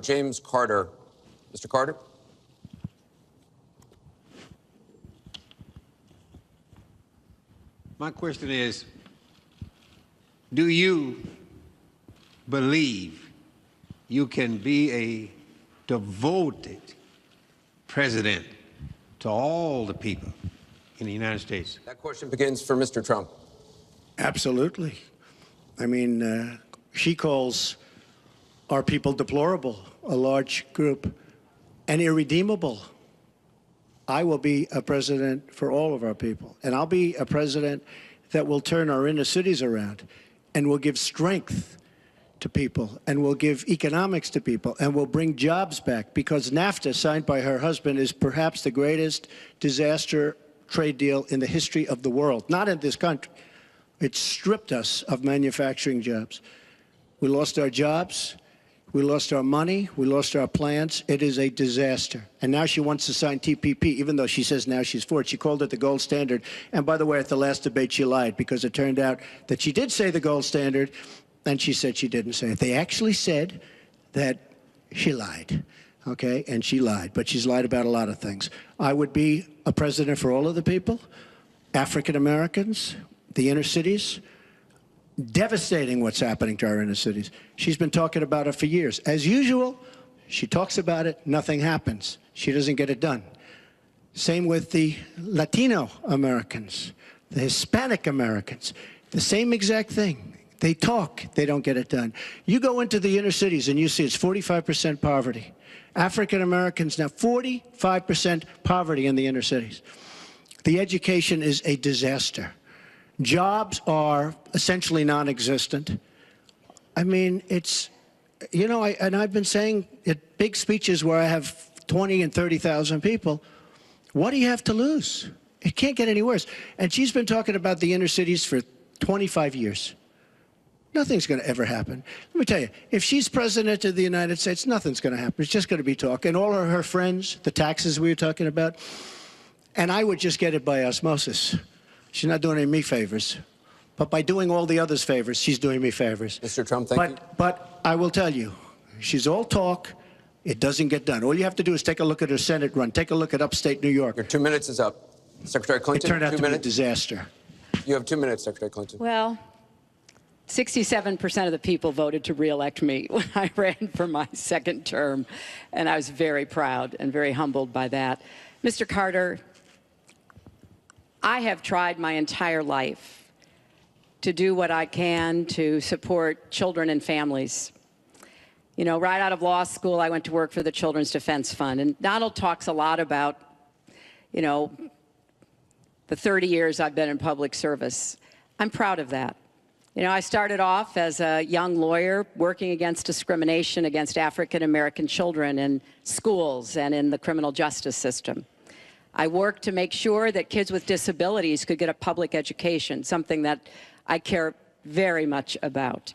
James Carter. Mr. Carter? My question is, do you believe you can be a devoted president to all the people in the United States? That question begins for Mr. Trump. Absolutely. I mean, she calls our people deplorable, a large group, and irredeemable. I will be a president for all of our people, and I'll be a president that will turn our inner cities around and will give strength to people and will give economics to people and will bring jobs back, because NAFTA, signed by her husband, is perhaps the greatest disaster trade deal in the history of the world, not in this country. It stripped us of manufacturing jobs. We lost our jobs. We lost our money. We lost our plants. It is a disaster. And now she wants to sign TPP, even though she says now she's for it. She called it the gold standard. And by the way, at the last debate, she lied, because it turned out that she did say the gold standard, and she said she didn't say it. They actually said that she lied, okay? And she lied, but she's lied about a lot of things. I would be a president for all of the people, African Americans, the inner cities. Devastating what's happening to our inner cities. She's been talking about it for years. As usual, she talks about it, nothing happens. She doesn't get it done. Same with the Latino Americans, the Hispanic Americans, the same exact thing. They talk, they don't get it done. You go into the inner cities and you see it's 45% poverty. African Americans now, 45% poverty in the inner cities. The education is a disaster. Jobs are essentially non-existent. I mean, it's, you know, and I've been saying at big speeches where I have 20 and 30,000 people, what do you have to lose? It can't get any worse. And she's been talking about the inner cities for 25 years. Nothing's going to ever happen. Let me tell you, if she's president of the United States, nothing's going to happen. It's just going to be talk. And all of her friends, the taxes we were talking about, and I would just get it by osmosis. She's not doing any me favors. But by doing all the others favors, she's doing me favors. Mr. Trump, thank you. But I will tell you, she's all talk. It doesn't get done. All you have to do is take a look at her Senate run. Take a look at upstate New York. Your 2 minutes is up. Secretary Clinton, It turned out 2 to be a minutes. disaster. You have 2 minutes, Secretary Clinton. Well, 67% of the people voted to re-elect me when I ran for my second term, and I was very proud and very humbled by that. Mr. Carter, I have tried my entire life to do what I can to support children and families. You know, right out of law school, I went to work for the Children's Defense Fund. And Donald talks a lot about, you know, the 30 years I've been in public service. I'm proud of that. You know, I started off as a young lawyer working against discrimination against African American children in schools and in the criminal justice system. I worked to make sure that kids with disabilities could get a public education, something that I care very much about.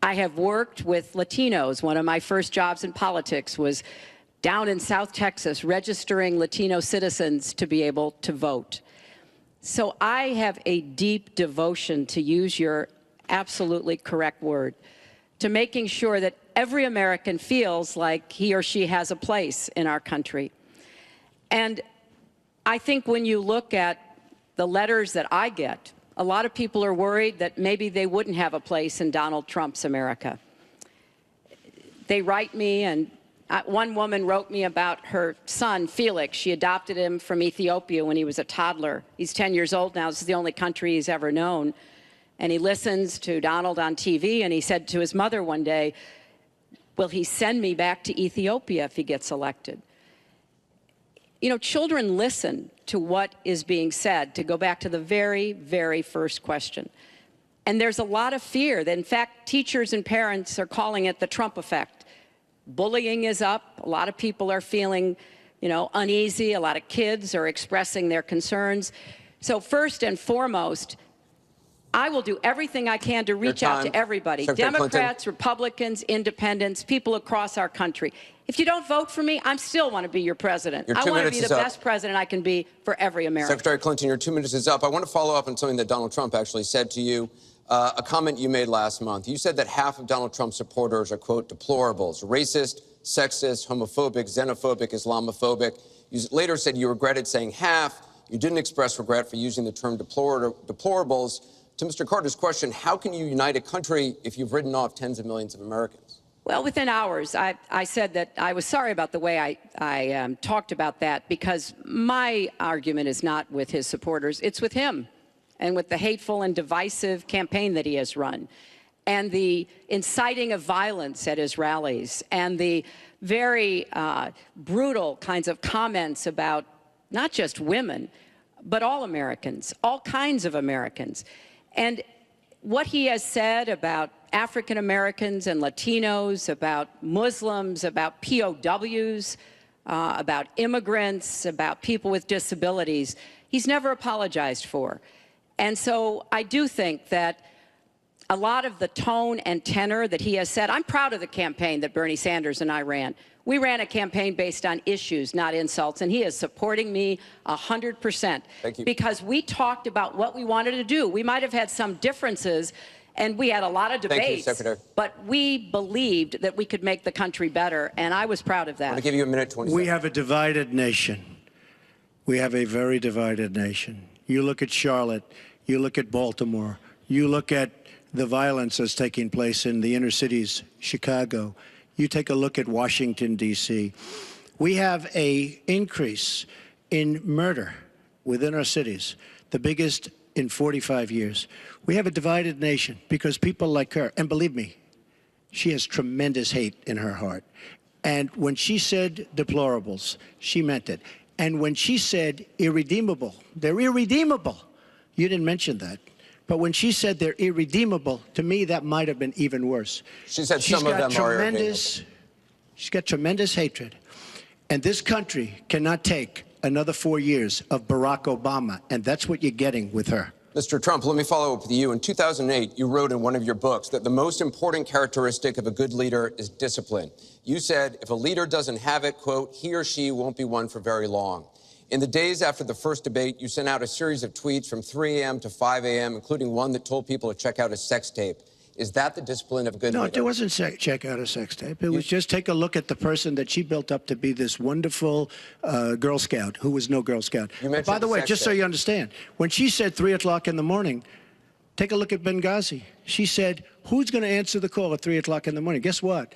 I have worked with Latinos. One of my first jobs in politics was down in South Texas, registering Latino citizens to be able to vote. So I have a deep devotion, to use your absolutely correct word, to making sure that every American feels like he or she has a place in our country. And I think when you look at the letters that I get, a lot of people are worried that maybe they wouldn't have a place in Donald Trump's America. They write me, and one woman wrote me about her son, Felix. She adopted him from Ethiopia when he was a toddler. He's 10 years old now. This is the only country he's ever known. And he listens to Donald on TV, and he said to his mother one day, will he send me back to Ethiopia if he gets elected? You know, children listen to what is being said, to go back to the very, very first question. And there's a lot of fear that, in fact, teachers and parents are calling it the Trump effect. Bullying is up. A lot of people are feeling, you know, uneasy. A lot of kids are expressing their concerns. So first and foremost, I will do everything I can to reach out to everybody, Secretary Democrats, Clinton. Republicans, independents, people across our country. If you don't vote for me, I still want to be your president. Your I 2 want to minutes be is the up. best president I can be for every American. Secretary Clinton, your 2 minutes is up. I want to follow up on something that Donald Trump actually said to you, a comment you made last month. You said that half of Donald Trump's supporters are, quote, deplorables, racist, sexist, homophobic, xenophobic, Islamophobic. You later said you regretted saying half. You didn't express regret for using the term deplorables. To Mr. Carter's question, how can you unite a country if you've written off tens of millions of Americans? Well, within hours, I said that I was sorry about the way I talked about that, because my argument is not with his supporters. It's with him and with the hateful and divisive campaign that he has run, and the inciting of violence at his rallies, and the very brutal kinds of comments about not just women, but all Americans, all kinds of Americans. And what he has said about African Americans and Latinos, about Muslims, about POWs, about immigrants, about people with disabilities, he's never apologized for. And so I do think that a lot of the tone and tenor that he has said, I'm proud of the campaign that Bernie Sanders and I ran. We ran a campaign based on issues, not insults, and he is supporting me 100%. Thank you. Because we talked about what we wanted to do. We might have had some differences, and we had a lot of debates. Thank you, Secretary. But we believed that we could make the country better, and I was proud of that. I'm going to give you a minute, 20 seconds. We have a divided nation. We have a very divided nation. You look at Charlotte, you look at Baltimore, you look at the violence that's taking place in the inner cities, Chicago. You take a look at Washington, D.C. We have an increase in murder within our cities, the biggest in 45 years. We have a divided nation because people like her, and believe me, she has tremendous hate in her heart. And when she said deplorables, she meant it. And when she said irredeemable, they're irredeemable. You didn't mention that. But when she said they're irredeemable, to me, that might have been even worse. She said some of them are irredeemable. She's got tremendous hatred. And this country cannot take another 4 years of Barack Obama, and that's what you're getting with her. Mr. Trump, let me follow up with you. In 2008, you wrote in one of your books that the most important characteristic of a good leader is discipline. You said if a leader doesn't have it, quote, he or she won't be one for very long. In the days after the first debate, you sent out a series of tweets from 3 a.m. to 5 a.m., including one that told people to check out a sex tape. Is that the discipline of a good leader? No, it wasn't check out a sex tape. It was just take a look at the person that she built up to be this wonderful Girl Scout, who was no Girl Scout. By the way, just so you understand, when she said 3 o'clock in the morning, take a look at Benghazi. She said, who's going to answer the call at 3 o'clock in the morning? Guess what?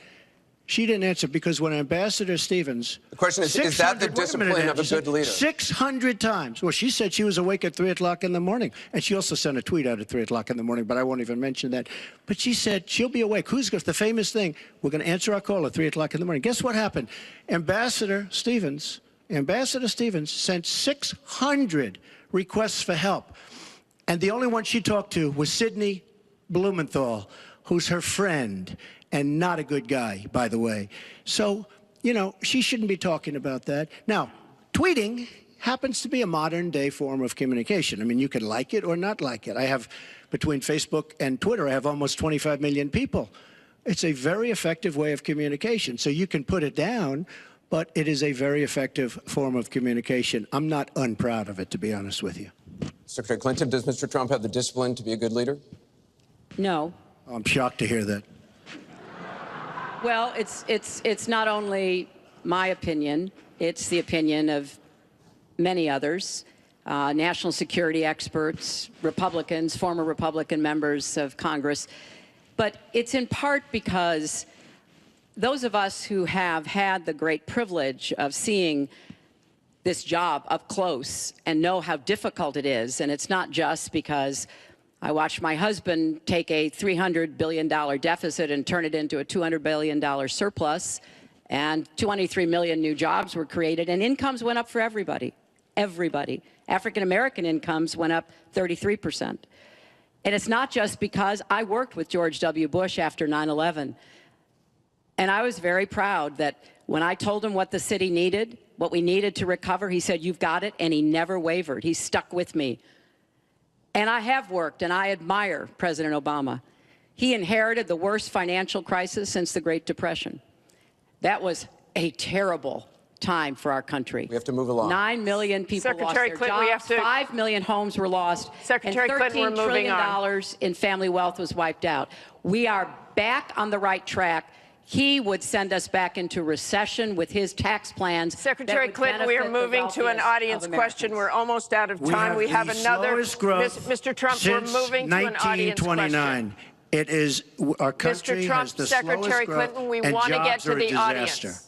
She didn't answer because when Ambassador Stevens... The question is that the discipline of a good leader? 600 times. Well, she said she was awake at 3 o'clock in the morning. And she also sent a tweet out at 3 o'clock in the morning, but I won't even mention that. But she said she'll be awake. Who's the famous thing? We're going to answer our call at 3 o'clock in the morning. Guess what happened? Ambassador Stevens sent 600 requests for help. And the only one she talked to was Sidney Blumenthal, who's her friend. And not a good guy, by the way. So, you know, she shouldn't be talking about that. Now, tweeting happens to be a modern-day form of communication. I mean, you can like it or not like it. I have, between Facebook and Twitter, I have almost 25 million people. It's a very effective way of communication. So you can put it down, but it is a very effective form of communication. I'm not unproud of it, to be honest with you. Secretary Clinton, does Mr. Trump have the discipline to be a good leader? No. I'm shocked to hear that. Well, it's not only my opinion, it's the opinion of many others, national security experts, Republicans, former Republican members of Congress. But it's in part because those of us who have had the great privilege of seeing this job up close and know how difficult it is, and it's not just because I watched my husband take a $300 billion deficit and turn it into a $200 billion surplus, and 23 million new jobs were created, and incomes went up for everybody. Everybody. African-American incomes went up 33%. And it's not just because I worked with George W. Bush after 9/11, and I was very proud that when I told him what the city needed, what we needed to recover, he said, you've got it, and he never wavered. He stuck with me. And I have worked, and I admire President Obama. He inherited the worst financial crisis since the Great Depression. That was a terrible time for our country. We have to move along. 9 million people lost their jobs. 5 million homes were lost. Secretary Clinton, we're moving on. $13 trillion in family wealth was wiped out. We are back on the right track. he would send us back into recession with his tax plans. that Secretary would Clinton, we are benefit the moving to an wealthiest audience of question. Americans. We're almost out of time. We have the another. slowest growth Mr. Trump, we're since moving to an audience 1929. It is our country Mr. Trump, has the Secretary slowest growth, Clinton, we and want to get jobs to are a the disaster. audience.